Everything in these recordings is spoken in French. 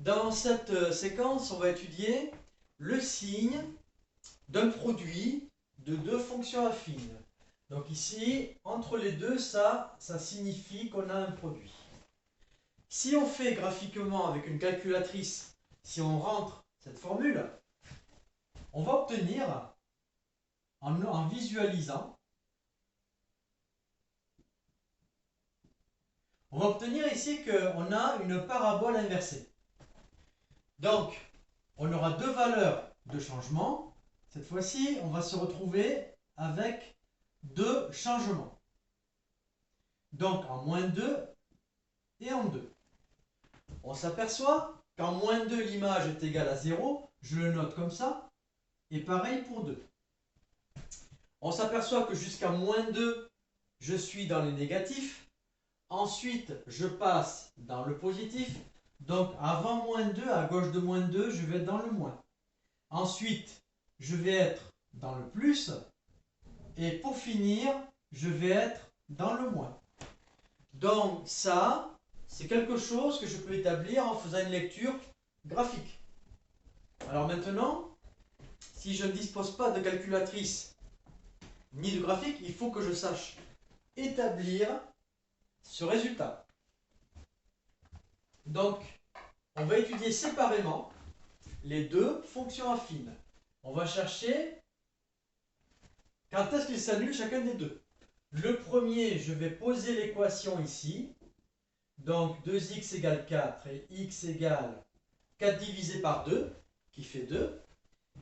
Dans cette séquence, on va étudier le signe d'un produit de deux fonctions affines. Donc ici, entre les deux, ça signifie qu'on a un produit. Si on fait graphiquement avec une calculatrice, si on rentre cette formule, on va obtenir, en visualisant, on va obtenir ici qu'on a une parabole inversée. Donc, on aura deux valeurs de changement. Cette fois-ci, on va se retrouver avec deux changements. Donc, en moins 2 et en 2. On s'aperçoit qu'en moins 2, l'image est égale à 0. Je le note comme ça. Et pareil pour 2. On s'aperçoit que jusqu'à moins 2, je suis dans les négatifs. Ensuite, je passe dans le positif. Donc, avant moins 2, à gauche de moins 2, je vais être dans le moins. Ensuite, je vais être dans le plus. Et pour finir, je vais être dans le moins. Donc, ça, c'est quelque chose que je peux établir en faisant une lecture graphique. Alors maintenant, si je ne dispose pas de calculatrice ni de graphique, il faut que je sache établir ce résultat. Donc, on va étudier séparément les deux fonctions affines. On va chercher quand est-ce qu'ils s'annulent chacun des deux. Le premier, je vais poser l'équation ici. Donc 2x égale 4 et x égale 4 divisé par 2, qui fait 2.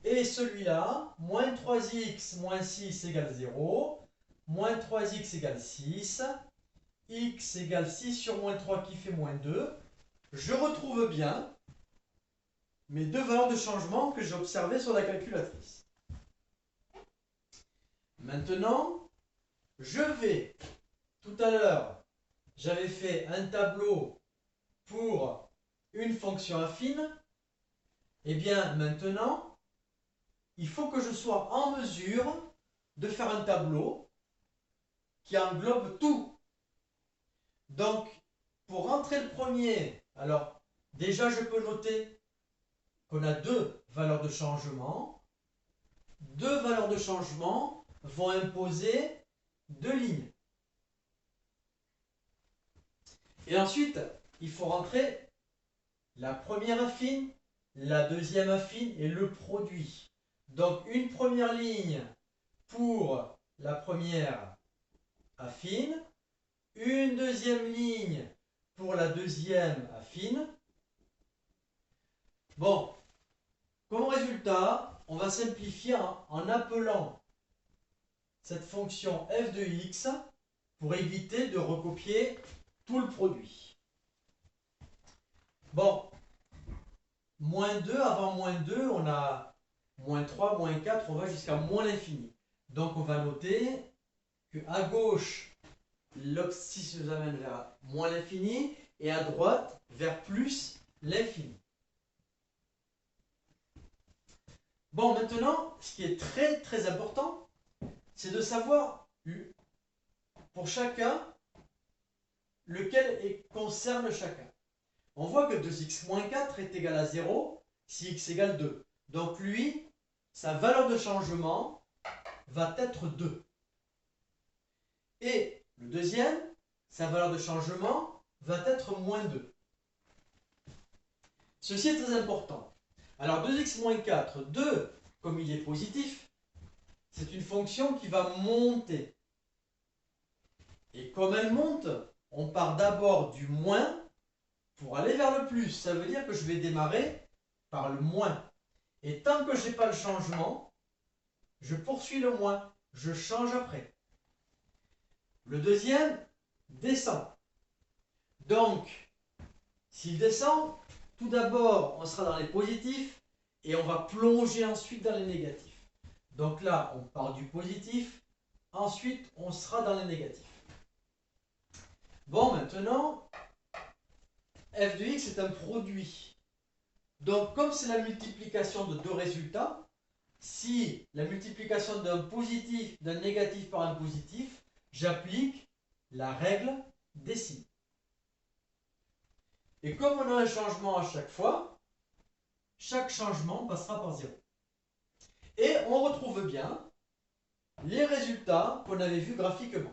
Et celui-là, moins 3x moins 6 égale 0, moins 3x égale 6, x égale 6 sur moins 3 qui fait moins 2. Je retrouve bien mes deux valeurs de changement que j'ai observées sur la calculatrice. Maintenant, je vais, tout à l'heure, j'avais fait un tableau pour une fonction affine. Et bien maintenant, il faut que je sois en mesure de faire un tableau qui englobe tout. Donc, pour rentrer le premier, alors déjà je peux noter qu'on a deux valeurs de changement. Deux valeurs de changement vont imposer deux lignes. Et ensuite, il faut rentrer la première affine, la deuxième affine et le produit. Donc une première ligne pour la première affine, une deuxième ligne pour la deuxième affine. Bon, comme résultat, on va simplifier en appelant cette fonction f de x pour éviter de recopier tout le produit. Bon, moins 2, avant moins 2, on a moins 3, moins 4, on va jusqu'à moins l'infini. Donc on va noter qu'à gauche, l'abscisse nous amène vers moins l'infini et à droite vers plus l'infini. Bon, maintenant, ce qui est très très important, c'est de savoir pour chacun lequel concerne chacun. On voit que 2x moins 4 est égal à 0 si x égale 2. Donc lui, sa valeur de changement va être 2. Et le deuxième, sa valeur de changement va être moins 2. Ceci est très important. Alors 2x moins 4, 2, comme il est positif, c'est une fonction qui va monter. Et comme elle monte, on part d'abord du moins pour aller vers le plus. Ça veut dire que je vais démarrer par le moins. Et tant que je n'ai pas le changement, je poursuis le moins. Je change après. Le deuxième descend. Donc, s'il descend, tout d'abord, on sera dans les positifs et on va plonger ensuite dans les négatifs. Donc là, on part du positif, ensuite, on sera dans les négatifs. Bon, maintenant, f de x est un produit. Donc, comme c'est la multiplication de deux résultats, si la multiplication d'un positif, d'un négatif par un positif, j'applique la règle des signes. Et comme on a un changement à chaque fois, chaque changement passera par 0. Et on retrouve bien les résultats qu'on avait vus graphiquement.